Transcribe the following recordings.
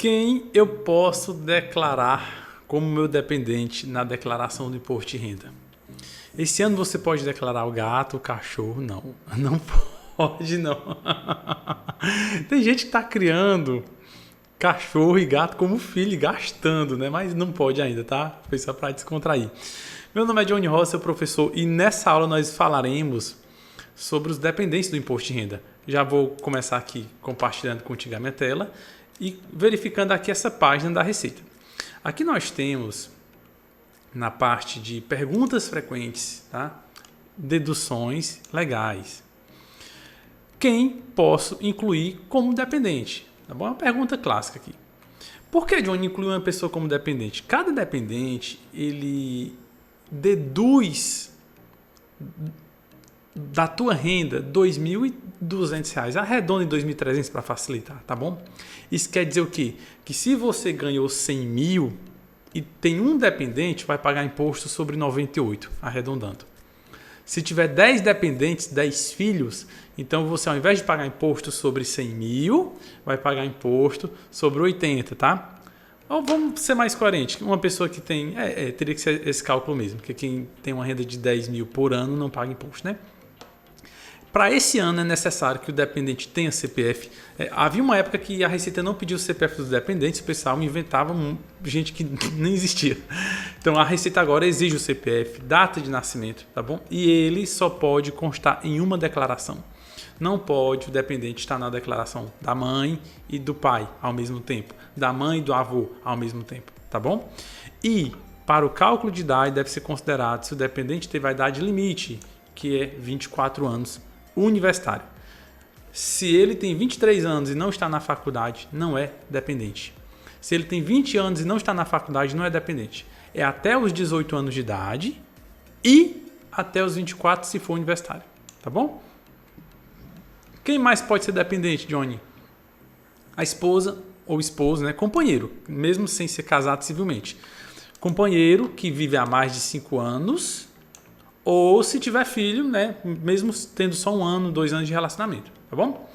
Quem eu posso declarar como meu dependente na declaração do imposto de renda? Esse ano você pode declarar o gato, o cachorro? Não, não pode não. Tem gente que está criando cachorro e gato como filho, gastando, né? Mas não pode ainda, tá? Foi só para descontrair. Meu nome é Johnny Rossi, sou professor, e nessa aula nós falaremos sobre os dependentes do imposto de renda. Já vou começar aqui compartilhando contigo a minha tela e verificando aqui essa página da Receita. Aqui nós temos, na parte de perguntas frequentes, tá? Deduções legais. Quem posso incluir como dependente? Tá bom? É uma pergunta clássica aqui. Por que, Johnny, incluir uma pessoa como dependente? Cada dependente, ele deduz da tua renda R$ 2.200, arredonda em 2.300 para facilitar, tá bom? Isso quer dizer o quê? Que se você ganhou 100 mil e tem um dependente, vai pagar imposto sobre 98, arredondando. Se tiver 10 dependentes, 10 filhos, então você, ao invés de pagar imposto sobre 100 mil, vai pagar imposto sobre 80, tá? Ou vamos ser mais coerente, uma pessoa que tem, teria que ser esse cálculo mesmo, porque quem tem uma renda de 10 mil por ano não paga imposto, né? Para esse ano é necessário que o dependente tenha CPF. Havia uma época que a Receita não pedia o CPF dos dependentes, o pessoal inventava gente que nem existia. Então a Receita agora exige o CPF, data de nascimento, tá bom? E ele só pode constar em uma declaração. Não pode o dependente estar na declaração da mãe e do pai ao mesmo tempo, da mãe e do avô ao mesmo tempo, tá bom? E para o cálculo de idade deve ser considerado se o dependente teve a idade limite, que é 24 anos, universitário. Se ele tem 23 anos e não está na faculdade, não é dependente. Se ele tem 20 anos e não está na faculdade, não é dependente. É até os 18 anos de idade e até os 24 se for universitário. Tá bom? Quem mais pode ser dependente, Johnny? A esposa ou esposo, né? Companheiro, mesmo sem ser casado civilmente. Companheiro que vive há mais de 5 anos, ou se tiver filho, né? Mesmo tendo só 1 ano, 2 anos de relacionamento, tá bom?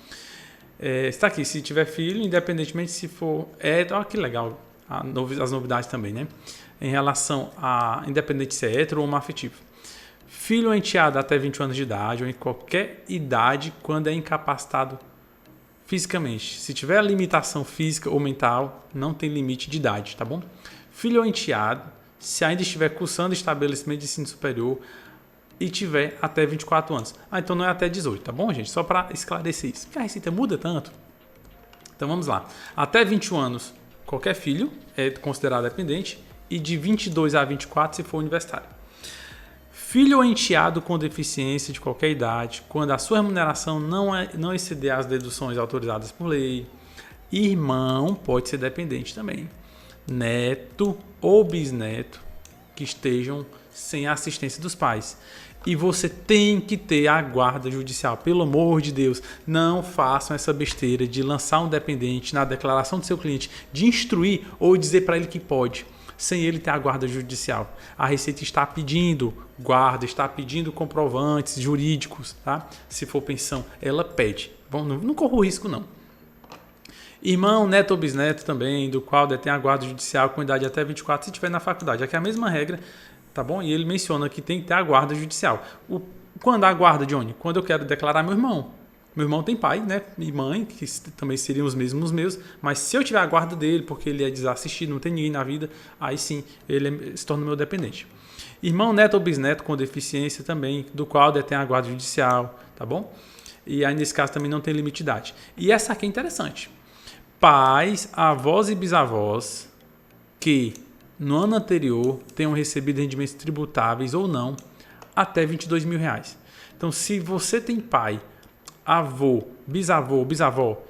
Está aqui, se tiver filho, independentemente se for... Olha que legal, as novidades também, né? Em relação a independente se é hétero ou homoafetivo. Filho ou enteado até 20 anos de idade, ou em qualquer idade, quando é incapacitado fisicamente. Se tiver limitação física ou mental, não tem limite de idade, tá bom? Filho ou enteado, se ainda estiver cursando estabelecimento de ensino superior e tiver até 24 anos. Então não é até 18, tá bom, gente? Só para esclarecer isso. Porque a Receita muda tanto. Então vamos lá. Até 21 anos, qualquer filho é considerado dependente, e de 22 a 24 se for universitário. Filho ou enteado com deficiência de qualquer idade, quando a sua remuneração não exceder as deduções autorizadas por lei. Irmão pode ser dependente também. Neto ou bisneto que estejam sem a assistência dos pais. E você tem que ter a guarda judicial. Pelo amor de Deus, não façam essa besteira de lançar um dependente na declaração do seu cliente, de instruir ou dizer para ele que pode, sem ele ter a guarda judicial. A Receita está pedindo guarda, está pedindo comprovantes jurídicos, tá? Se for pensão, ela pede. Bom, não corra o risco, não. Irmão, neto ou bisneto também, do qual detém a guarda judicial com idade até 24, se estiver na faculdade. Aqui é a mesma regra, tá bom? E ele menciona que tem que ter a guarda judicial. Quando a guarda, Johnny? Quando eu quero declarar meu irmão. Meu irmão tem pai, né, e mãe, que também seriam os mesmos meus, mas se eu tiver a guarda dele, porque ele é desassistido, não tem ninguém na vida, aí sim, ele se torna meu dependente. Irmão, neto ou bisneto com deficiência também, do qual detém a guarda judicial, tá bom? E aí, nesse caso, também não tem limite de idade. E essa aqui é interessante. Pais, avós e bisavós que no ano anterior tenham recebido rendimentos tributáveis ou não até R$22 mil. Então, se você tem pai, avô, bisavó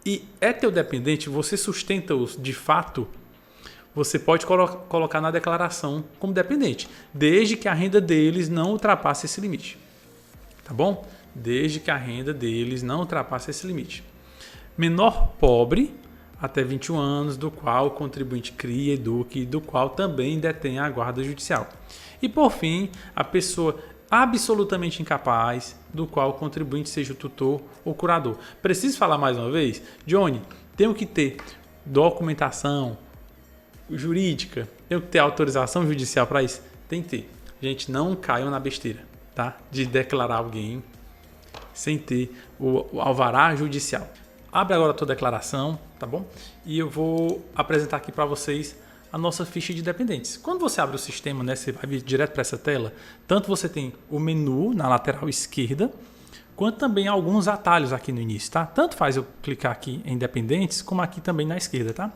e é teu dependente, você sustenta-os de fato, você pode colocar na declaração como dependente, desde que a renda deles não ultrapasse esse limite. Tá bom? Desde que a renda deles não ultrapasse esse limite. Menor pobre, até 21 anos, do qual o contribuinte cria, eduque, do qual também detém a guarda judicial. E por fim, a pessoa absolutamente incapaz, do qual o contribuinte seja o tutor ou curador. Preciso falar mais uma vez? Johnny, tenho que ter documentação jurídica, tem que ter autorização judicial para isso? Tem que ter. Gente, não caiam na besteira, tá? De declarar alguém sem ter o alvará judicial. Abre agora a tua declaração, tá bom? E eu vou apresentar aqui para vocês a nossa ficha de dependentes. Quando você abre o sistema, né, você vai vir direto para essa tela, tanto você tem o menu na lateral esquerda, quanto também alguns atalhos aqui no início, tá? Tanto faz eu clicar aqui em dependentes, como aqui também na esquerda, tá?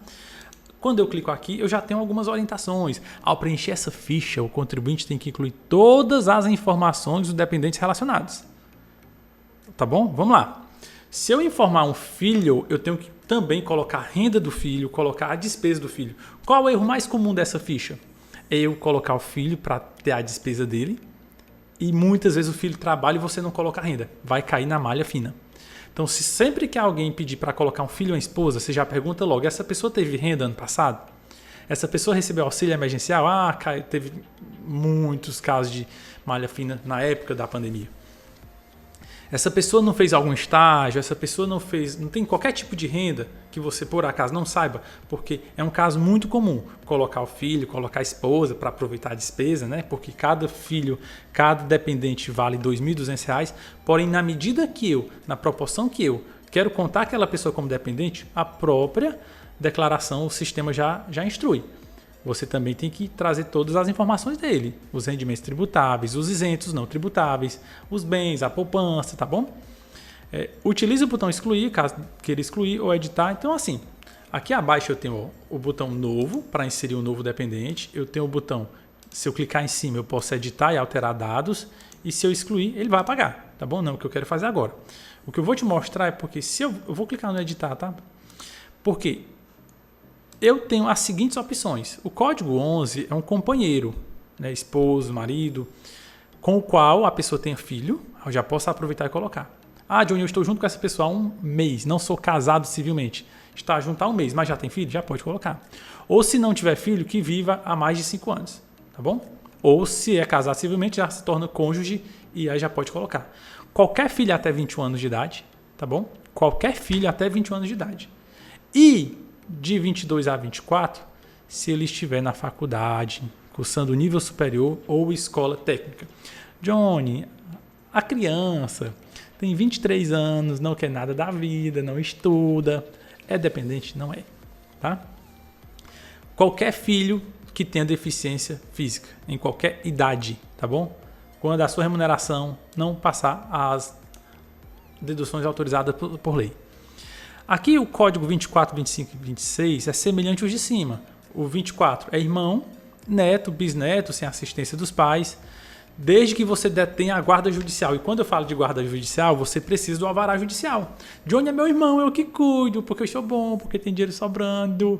Quando eu clico aqui, eu já tenho algumas orientações. Ao preencher essa ficha, o contribuinte tem que incluir todas as informações dos dependentes relacionados. Tá bom? Vamos lá. Se eu informar um filho, eu tenho que também colocar a renda do filho, colocar a despesa do filho. Qual é o erro mais comum dessa ficha? É eu colocar o filho para ter a despesa dele e muitas vezes o filho trabalha e você não coloca a renda. Vai cair na malha fina. Então, se sempre que alguém pedir para colocar um filho ou uma esposa, você já pergunta logo, essa pessoa teve renda ano passado? Essa pessoa recebeu auxílio emergencial? Teve muitos casos de malha fina na época da pandemia. Essa pessoa não fez algum estágio, essa pessoa não tem qualquer tipo de renda que você por acaso não saiba, porque é um caso muito comum colocar o filho, colocar a esposa para aproveitar a despesa, né? Porque cada filho, cada dependente vale R$ 2.200, porém na medida que na proporção que eu quero contar aquela pessoa como dependente, a própria declaração, o sistema já instrui. Você também tem que trazer todas as informações dele, os rendimentos tributáveis, os isentos não tributáveis, os bens, a poupança, tá bom? Utilize o botão excluir, caso queira excluir ou editar. Então assim, aqui abaixo eu tenho o botão novo para inserir um novo dependente, eu tenho o botão, se eu clicar em cima eu posso editar e alterar dados, e se eu excluir ele vai apagar, tá bom? Não é o que eu quero fazer agora. O que eu vou te mostrar é porque se eu vou clicar no editar, tá? Porque eu tenho as seguintes opções. O código 11 é um companheiro, né, esposo, marido, com o qual a pessoa tenha filho. Eu já posso aproveitar e colocar. Johnny, eu estou junto com essa pessoa há um mês, não sou casado civilmente. Está junto há um mês, mas já tem filho? Já pode colocar. Ou se não tiver filho, que viva há mais de 5 anos, tá bom? Ou se é casado civilmente, já se torna cônjuge e aí já pode colocar. Qualquer filho até 21 anos de idade, tá bom? Qualquer filho até 21 anos de idade. E de 22 a 24, se ele estiver na faculdade, cursando nível superior ou escola técnica. Johnny, a criança tem 23 anos, não quer nada da vida, não estuda, é dependente? Não é, tá? Qualquer filho que tenha deficiência física, em qualquer idade, tá bom? Quando a sua remuneração não passar as deduções autorizadas por lei. Aqui o código 24, 25 e 26 é semelhante aos de cima. O 24 é irmão, neto, bisneto, sem assistência dos pais, desde que você detenha a guarda judicial. E quando eu falo de guarda judicial, você precisa do alvará judicial. Johnny é meu irmão, eu que cuido, porque eu sou bom, porque tem dinheiro sobrando.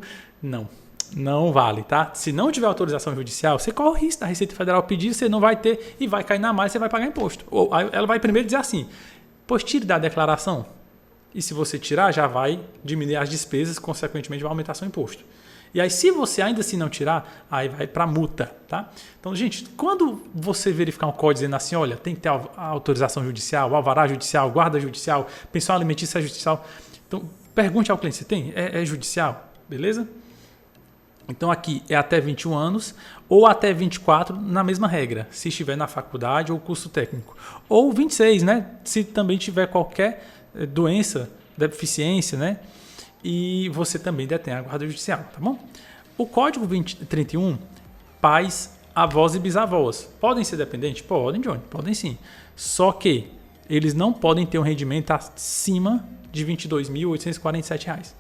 Não vale, tá? Se não tiver autorização judicial, você corre o risco da Receita Federal pedir, você não vai ter e vai cair na malha, você vai pagar imposto. Ou ela vai primeiro dizer assim, pois tire da declaração. E se você tirar, já vai diminuir as despesas, consequentemente vai aumentar seu imposto. E aí, se você ainda assim não tirar, aí vai para multa, tá? Então, gente, quando você verificar um código dizendo assim, olha, tem que ter a autorização judicial, alvará judicial, guarda judicial, pensão alimentícia judicial, então pergunte ao cliente, você tem? É judicial? Beleza? Então, aqui é até 21 anos ou até 24 na mesma regra, se estiver na faculdade ou curso técnico. Ou 26, né? Se também tiver qualquer doença, deficiência, né? E você também detém a guarda judicial, tá bom? O código 31, pais, avós e bisavós. Podem ser dependentes? Podem, Johnny, podem sim. Só que eles não podem ter um rendimento acima de R$ 22.847,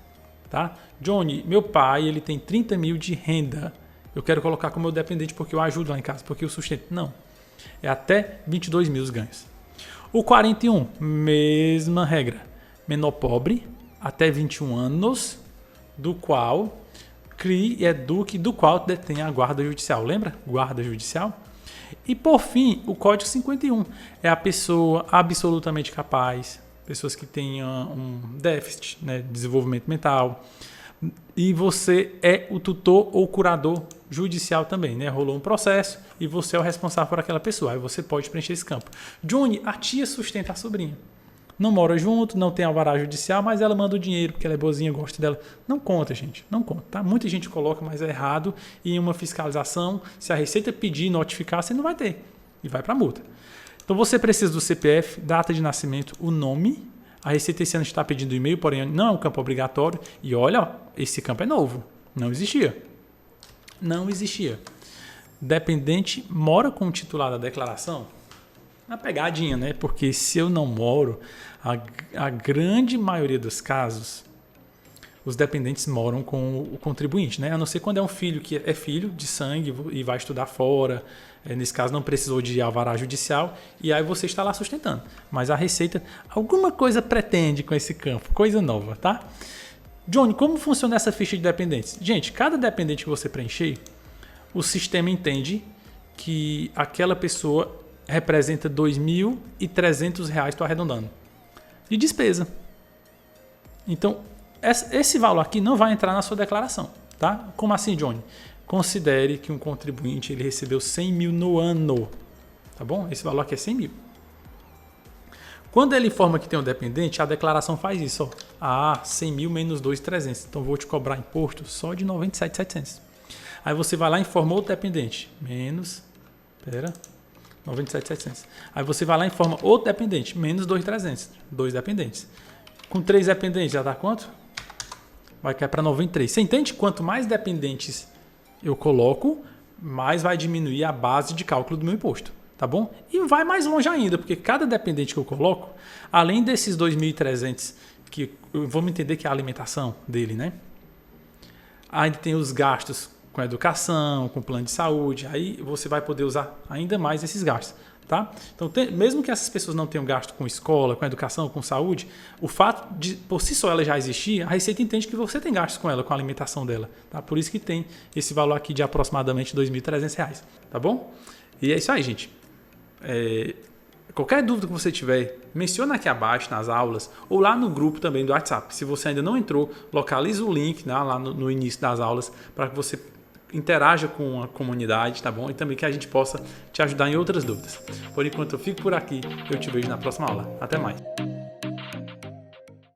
tá? Johnny, meu pai, ele tem 30 mil de renda. Eu quero colocar como meu dependente porque eu ajudo lá em casa, porque eu sustento. Não, é até 22 mil os ganhos. O 41, mesma regra. Menor pobre, até 21 anos, do qual crie e eduque, do qual detém a guarda judicial. Lembra? Guarda judicial. E por fim, o código 51. É a pessoa absolutamente capaz, pessoas que tenham um déficit, né, de desenvolvimento mental. E você é o tutor ou curador judicial também, né? Rolou um processo e você é o responsável por aquela pessoa. Aí você pode preencher esse campo. Johnny, a tia sustenta a sobrinha. Não mora junto, não tem alvará judicial, mas ela manda o dinheiro porque ela é boazinha, gosta dela. Não conta, gente. Não conta, tá? Muita gente coloca, mas é errado. E em uma fiscalização, se a Receita pedir, notificar, você não vai ter. E vai para multa. Então você precisa do CPF, data de nascimento, o nome. A Receita esse ano está pedindo o e-mail, porém não é um campo obrigatório. E olha, ó, esse campo é novo. Não existia. Não existia. Dependente mora com o titular da declaração? Na pegadinha, né? Porque se eu não moro, a grande maioria dos casos, os dependentes moram com o contribuinte, né? A não ser quando é um filho que é filho de sangue e vai estudar fora. Nesse caso, não precisou de alvará judicial e aí você está lá sustentando. Mas a Receita, alguma coisa pretende com esse campo, coisa nova, tá? Johnny, como funciona essa ficha de dependentes? Gente, cada dependente que você preencher, o sistema entende que aquela pessoa representa R$ 2.300, estou arredondando, de despesa. Então, esse valor aqui não vai entrar na sua declaração, tá? Como assim, Johnny? Considere que um contribuinte ele recebeu 100 mil no ano, tá bom? Esse valor aqui é 100 mil. Quando ele informa que tem um dependente, a declaração faz isso, ó. 100 mil menos 2.300. Então, vou te cobrar imposto só de 97.700. Aí você vai lá e informa outro dependente, menos, 97.700. Aí você vai lá e informa outro dependente, menos 2.300. 2 dependentes. Com 3 dependentes, já dá quanto? Vai cair para 93. Você entende? Quanto mais dependentes eu coloco, mais vai diminuir a base de cálculo do meu imposto. Tá bom? E vai mais longe ainda, porque cada dependente que eu coloco, além desses 2.300, que vamos entender que é a alimentação dele, né? Ainda tem os gastos com educação, com plano de saúde, aí você vai poder usar ainda mais esses gastos, tá? Então, mesmo que essas pessoas não tenham gasto com escola, com educação, com saúde, o fato de, por si só, ela já existir, a Receita entende que você tem gastos com ela, com a alimentação dela, tá? Por isso que tem esse valor aqui de aproximadamente R$ 2.300, tá bom? E é isso aí, gente. Qualquer dúvida que você tiver, menciona aqui abaixo nas aulas ou lá no grupo também do WhatsApp. Se você ainda não entrou, localiza o link, né, lá no início das aulas para que você interaja com a comunidade, tá bom? E também que a gente possa te ajudar em outras dúvidas. Por enquanto eu fico por aqui, eu te vejo na próxima aula. Até mais!